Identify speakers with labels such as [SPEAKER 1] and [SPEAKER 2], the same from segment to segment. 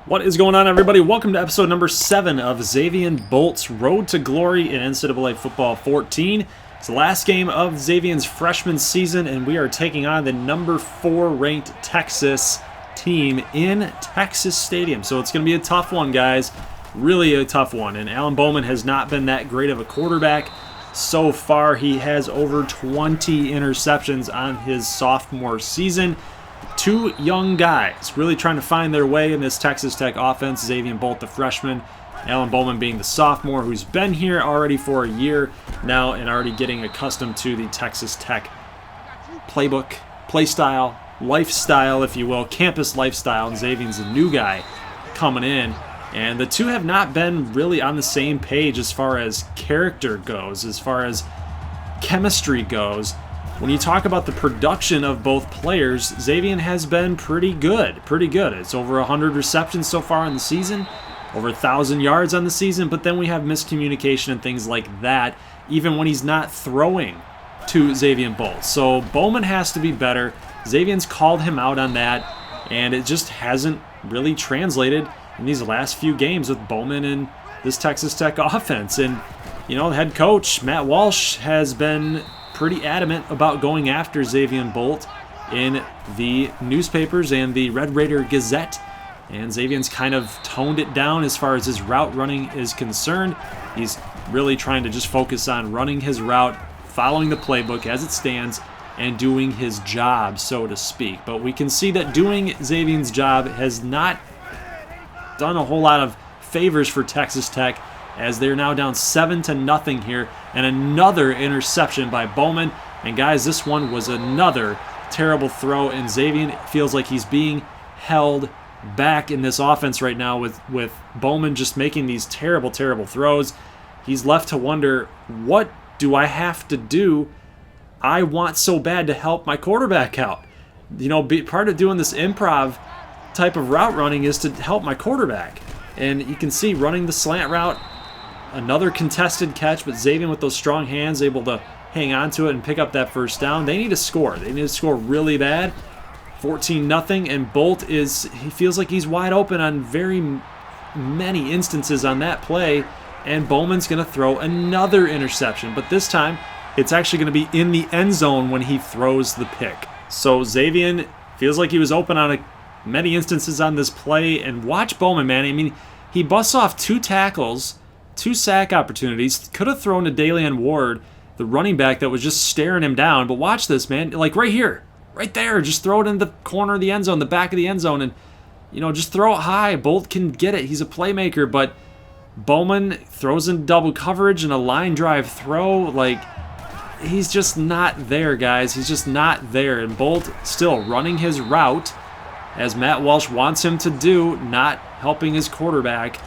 [SPEAKER 1] What is going on, everybody? Welcome to episode number 7 of Zavion Bolt's Road to Glory in NCAA Football 14. It's the last game of Zavion's freshman season, and we are taking on the number 4 ranked Texas team in Texas Stadium. So it's going to be a tough one, guys. Really a tough one. And Bolt and Bowman has not been that great of a quarterback so far. He has over 20 interceptions on his sophomore season. Two young guys really trying to find their way in this Texas Tech offense. Zavion Bolt, the freshman, Bolt Bowman being the sophomore, who's been here already for a year now and already getting accustomed to the Texas Tech playbook, play style, lifestyle, if you will, campus lifestyle. And Zavion's a new guy coming in. And the two have not been really on the same page as far as character goes, as far as chemistry goes. When you talk about the production of both players, Zavion has been pretty good. It's over 100 receptions so far in the season, over 1,000 yards on the season, but then we have miscommunication and things like that, even when he's not throwing to Zavion Bolt. So Bowman has to be better. Zavion's called him out on that, and it just hasn't really translated in these last few games with Bowman and this Texas Tech offense. And, you know, the head coach, Matt Walsh, has been pretty adamant about going after Zavion Bolt in the newspapers and the Red Raider Gazette, and Zavion's kind of toned it down as far as his route running is concerned. He's really trying to just focus on running his route, following the playbook as it stands, and doing his job, so to speak. But we can see that doing Zavion's job has not done a whole lot of favors for Texas Tech, as they're now down 7-0 here, and another interception by Bowman. And guys, this one was another terrible throw, and Zavion feels like he's being held back in this offense right now with Bowman just making these terrible throws. He's left to wonder, what do I have to do? I want so bad to help my quarterback out. You know, part of doing this improv type of route running is to help my quarterback. And you can see running the slant route, another contested catch, but Zavion with those strong hands able to hang on to it and pick up that first down. They need to score. They need to score really bad. 14-0, and Bolt he feels like he's wide open on very many instances on that play, and Bowman's going to throw another interception, but this time it's actually going to be in the end zone when he throws the pick. So Zavion feels like he was open on many instances on this play, and watch Bowman, man. I mean, he busts off 2 tackles, 2 sack opportunities. Could have thrown to Dalian Ward, the running back that was just staring him down. But watch this, man. Like right here, right there. Just throw it in the corner of the end zone, the back of the end zone, and, you know, just throw it high. Bolt can get it. He's a playmaker, but Bowman throws in double coverage and a line drive throw. Like, he's just not there, guys. He's just not there. And Bolt still running his route, as Matt Walsh wants him to do, not helping his quarterback.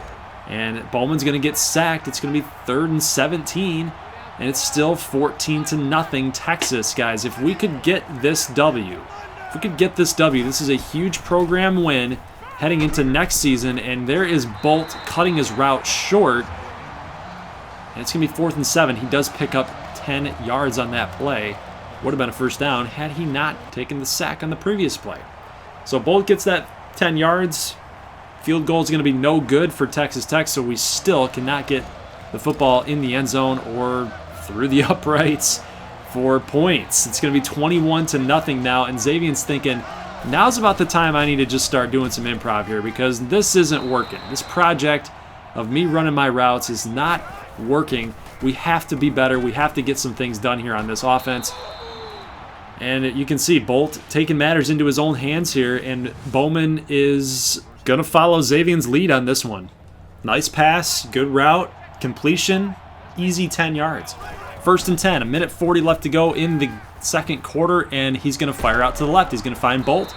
[SPEAKER 1] And Bowman's going to get sacked. It's going to be 3rd and 17, and it's still 14-0 Texas, guys. If we could get this W, this is a huge program win heading into next season, and there is Bolt cutting his route short, and it's going to be 4th and 7. He does pick up 10 yards on that play. Would have been a first down had he not taken the sack on the previous play. So Bolt gets that 10 yards. Field goal is going to be no good for Texas Tech, so we still cannot get the football in the end zone or through the uprights for points. It's going to be 21-0 now, and Zavion's thinking, now's about the time I need to just start doing some improv here, because this isn't working. This project of me running my routes is not working. We have to be better. We have to get some things done here on this offense. And you can see Bolt taking matters into his own hands here, and Bowman is going to follow Zavion's lead on this one. Nice pass, good route, completion, easy 10 yards. 1st and 10, 1:40 left to go in the second quarter, and he's going to fire out to the left. He's going to find Bolt.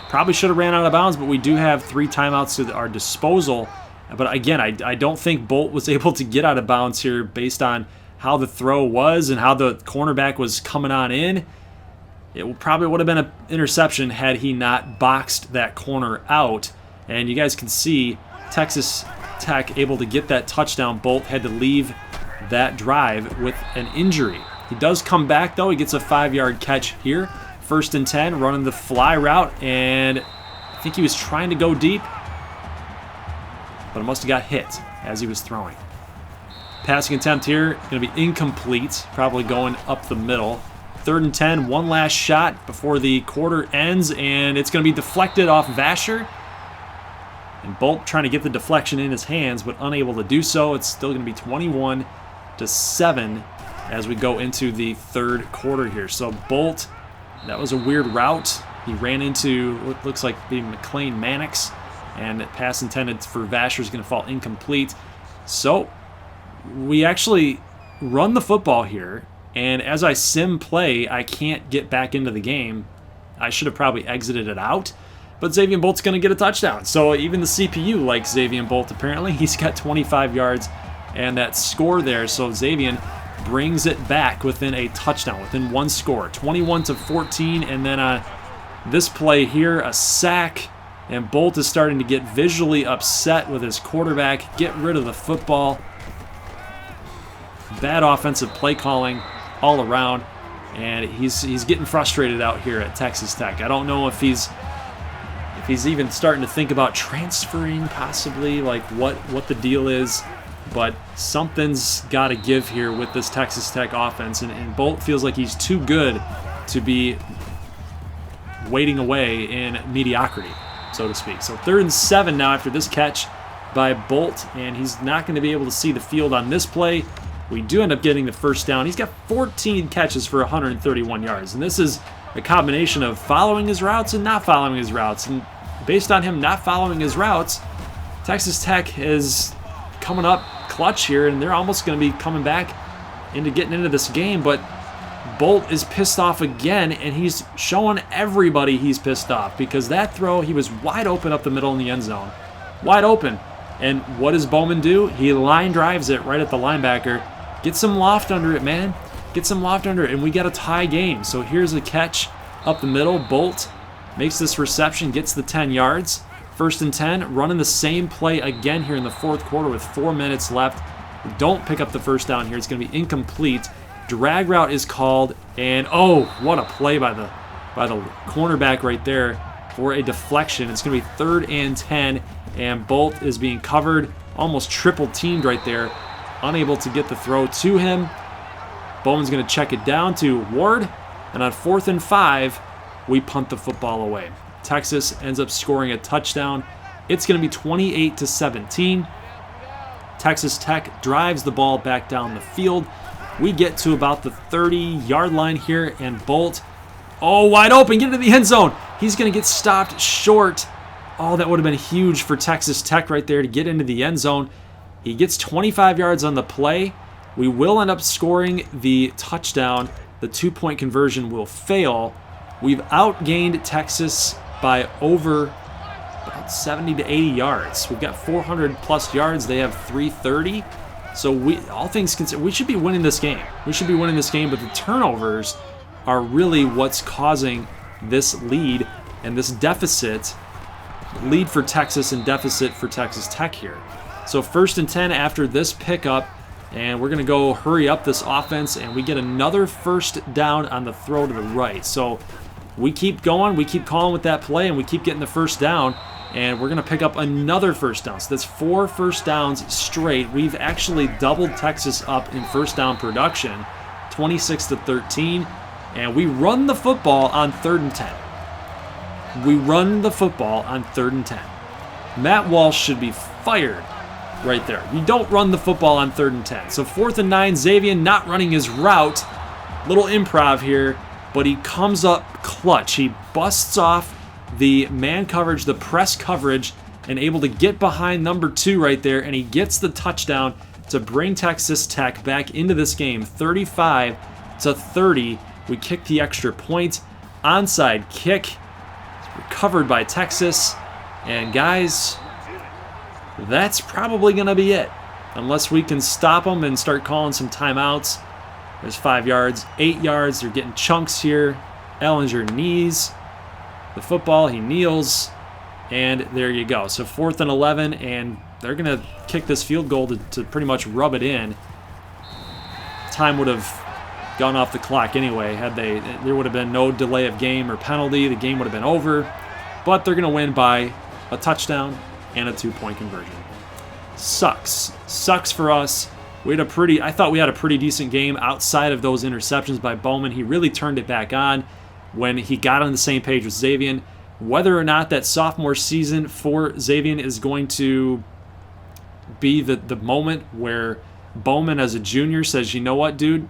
[SPEAKER 1] Probably should have ran out of bounds, but we do have 3 timeouts at our disposal. But again, I don't think Bolt was able to get out of bounds here based on how the throw was and how the cornerback was coming on in. It probably would have been an interception had he not boxed that corner out. And you guys can see Texas Tech able to get that touchdown. Bolt had to leave that drive with an injury. He does come back, though. He gets a 5-yard catch here. 1st and 10, running the fly route, and I think he was trying to go deep. but it must have got hit as he was throwing. Passing attempt here, going to be incomplete, probably going up the middle. 3rd and 10, one last shot before the quarter ends, and it's going to be deflected off Vasher. And Bolt trying to get the deflection in his hands, but unable to do so. It's still going to be 21-7 as we go into the 3rd quarter here. So Bolt, that was a weird route. He ran into what looks like the McLean Mannix, and pass intended for Vasher is going to fall incomplete. So we actually run the football here, and as I sim play, I can't get back into the game. I should have probably exited it out, but Zavion Bolt's going to get a touchdown. So even the CPU likes Zavion Bolt, apparently. He's got 25 yards and that score there. So Zavion brings it back within a touchdown, within one score, 21-14. And then this play here, a sack, and Bolt is starting to get visually upset with his quarterback. Get rid of the football. Bad offensive play calling all around, and he's getting frustrated out here at Texas Tech. I don't know if he's even starting to think about transferring, possibly, like what the deal is, but something's got to give here with this Texas Tech offense, and Bolt feels like he's too good to be waiting away in mediocrity, so to speak. So 3rd and 7 now after this catch by Bolt, and he's not going to be able to see the field on this play. We do end up getting the first down. He's got 14 catches for 131 yards, and this is a combination of following his routes and not following his routes. And based on him not following his routes, Texas Tech is coming up clutch here, and they're almost going to be coming back into getting into this game. But Bolt is pissed off again, and he's showing everybody he's pissed off, because that throw, he was wide open up the middle in the end zone. Wide open. And what does Bowman do? He line drives it right at the linebacker. Get some loft under it, man. Get some loft under it, and we got a tie game. So here's a catch up the middle. Bolt makes this reception, gets the 10 yards. 1st and 10, running the same play again here in the 4th quarter with 4 minutes left. Don't pick up the first down here. It's going to be incomplete. Drag route is called, and oh, what a play by the cornerback right there for a deflection. It's going to be 3rd and 10, and Bolt is being covered, almost triple teamed right there. Unable to get the throw to him. Bowman's going to check it down to Ward, and on 4th and 5, we punt the football away. Texas ends up scoring a touchdown. It's going to be 28-17. Texas Tech drives the ball back down the field. We get to about the 30-yard line here, and Bolt, oh, wide open, get into the end zone. He's going to get stopped short. Oh, that would have been huge for Texas Tech right there to get into the end zone. He gets 25 yards on the play. We will end up scoring the touchdown. The 2-point conversion will fail. We've outgained Texas by over about 70 to 80 yards. We've got 400-plus yards. They have 330. So all things considered, we should be winning this game. We should be winning this game, but the turnovers are really what's causing this lead and this deficit. Lead for Texas and deficit for Texas Tech here. So 1st and 10 after this pickup, and we're going to go hurry up this offense, and we get another first down on the throw to the right. So we keep going, we keep calling with that play, and we keep getting the first down, and we're going to pick up another first down. So that's 4 first downs straight. We've actually doubled Texas up in first down production, 26-13, and we run the football on 3rd and 10. We run the football on 3rd and 10. Matt Walsh should be fired right there. You don't run the football on 3rd and 10. So 4th and 9, Zavion not running his route. Little improv here, but he comes up clutch. He busts off the man coverage, the press coverage, and able to get behind number 2 right there, and he gets the touchdown to bring Texas Tech back into this game, 35-30. We kick the extra point. Onside kick. Recovered by Texas. And guys, that's probably going to be it. Unless we can stop them and start calling some timeouts. There's 5 yards, 8 yards. They're getting chunks here. Ellinger knees the football. He kneels. And there you go. So 4th and 11. And they're going to kick this field goal to pretty much rub it in. Time would have gone off the clock anyway. There would have been no delay of game or penalty. The game would have been over. But they're going to win by a touchdown and a 2-point conversion. Sucks for us. I thought we had a pretty decent game outside of those interceptions by Bowman. He really turned it back on when he got on the same page with Zavion. Whether or not that sophomore season for Zavion is going to be the moment where Bowman as a junior says, you know what, dude,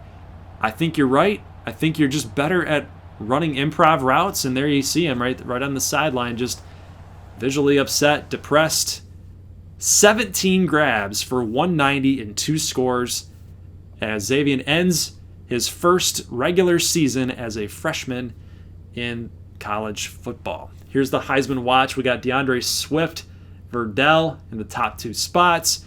[SPEAKER 1] I think you're right. I think you're just better at running improv routes. And there you see him right on the sideline, just visually upset, depressed. 17 grabs for 190 and 2 scores as Zavion ends his first regular season as a freshman in college football. Here's the Heisman watch. We got DeAndre Swift, Verdell in the top 2 spots.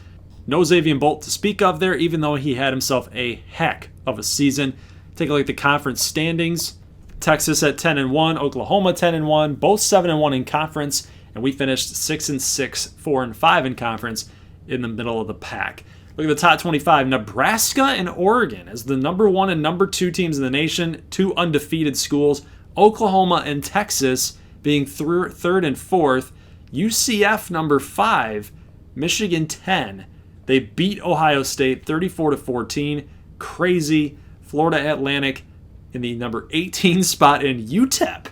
[SPEAKER 1] No Zavion Bolt to speak of there, even though he had himself a heck of a season. Take a look at the conference standings. Texas at 10-1, Oklahoma 10-1, both 7-1 in conference. And we finished 6-6, 4-5 in conference in the middle of the pack. Look at the top 25. Nebraska and Oregon as the number 1 and number 2 teams in the nation. 2 undefeated schools. Oklahoma and Texas being 3rd and 4th. UCF number 5. Michigan 10. They beat Ohio State 34-14. Crazy. Florida Atlantic in the number 18 spot. And UTEP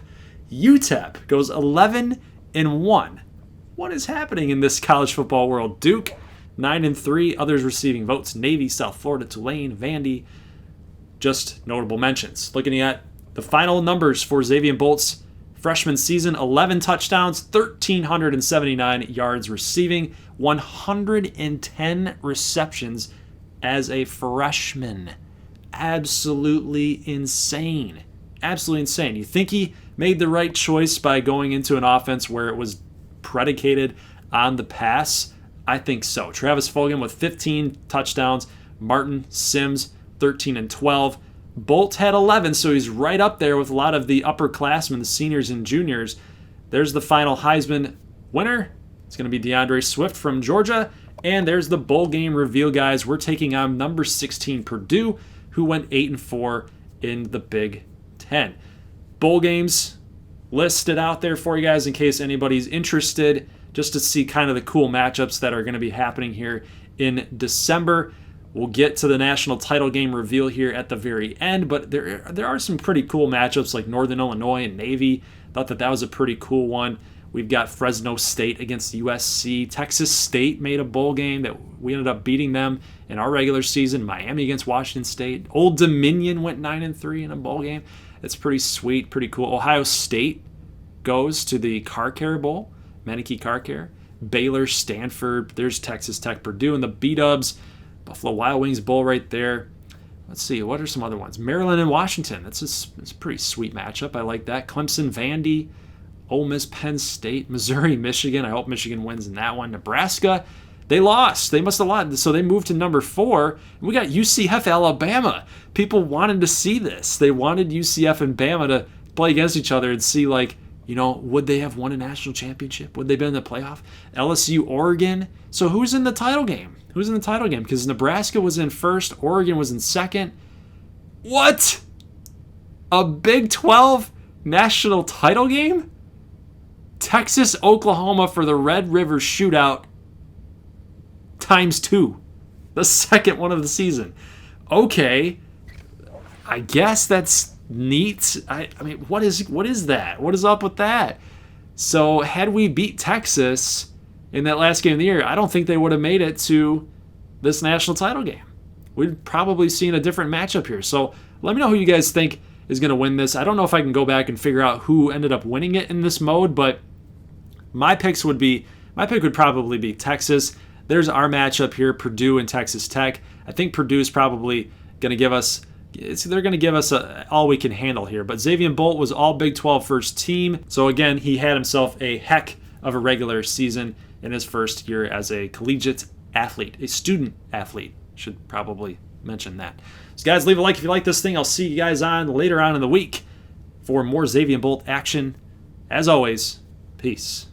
[SPEAKER 1] goes 11-1. What is happening in this college football world? Duke, 9-3. Others receiving votes. Navy, South Florida, Tulane, Vandy. Just notable mentions. Looking at the final numbers for Zavion Bolt's freshman season, 11 touchdowns, 1,379 yards receiving, 110 receptions as a freshman. Absolutely insane. Absolutely insane. You think he made the right choice by going into an offense where it was predicated on the pass? I think so. Travis Fulgham with 15 touchdowns. Martin Sims, 13 and 12. Bolt had 11, so he's right up there with a lot of the upperclassmen, the seniors and juniors. There's the final Heisman winner. It's going to be DeAndre Swift from Georgia. And there's the bowl game reveal, guys. We're taking on number 16 Purdue, who went 8-4 in the Big Ten. Bowl games listed out there for you guys in case anybody's interested, just to see kind of the cool matchups that are going to be happening here in December. We'll get to the national title game reveal here at the very end, but there are some pretty cool matchups like Northern Illinois and Navy. Thought that was a pretty cool one. We've got Fresno State against USC. Texas State made a bowl game that we ended up beating them in our regular season. Miami against Washington State. Old Dominion went 9-3 in a bowl game. It's pretty sweet, pretty cool. Ohio State goes to the Car Care Bowl, Menike Car Care. Baylor, Stanford. There's Texas Tech, Purdue, and the B-Dubs. Buffalo Wild Wings Bowl right there. Let's see, what are some other ones? Maryland and Washington. That's a pretty sweet matchup. I like that. Clemson, Vandy. Ole Miss, Penn State. Missouri, Michigan. I hope Michigan wins in that one. Nebraska, they lost. They must have lost. So they moved to number 4. And we got UCF, Alabama. People wanted to see this. They wanted UCF and Bama to play against each other and see, like, you know, would they have won a national championship? Would they have been in the playoff? LSU, Oregon. So who's in the title game? Who's in the title game? Because Nebraska was in first. Oregon was in second. What? A Big 12 national title game? Texas, Oklahoma for the Red River Shootout ×2. The second one of the season. Okay. I guess that's neat. I mean, what is that? What is up with that? So had we beat Texas in that last game of the year, I don't think they would have made it to this national title game. We'd probably seen a different matchup here. So let me know who you guys think is going to win this. I don't know if I can go back and figure out who ended up winning it in this mode, but my pick would probably be Texas. There's our matchup here, Purdue and Texas Tech. I think Purdue's probably going to give us they're going to give us all we can handle here. But Zavion Bolt was all Big 12 first team. So again, he had himself a heck of a regular season in his first year as a collegiate athlete, a student athlete. Should probably mention that. So guys, leave a like if you like this thing. I'll see you guys on later on in the week for more Zavion Bolt action. As always, peace.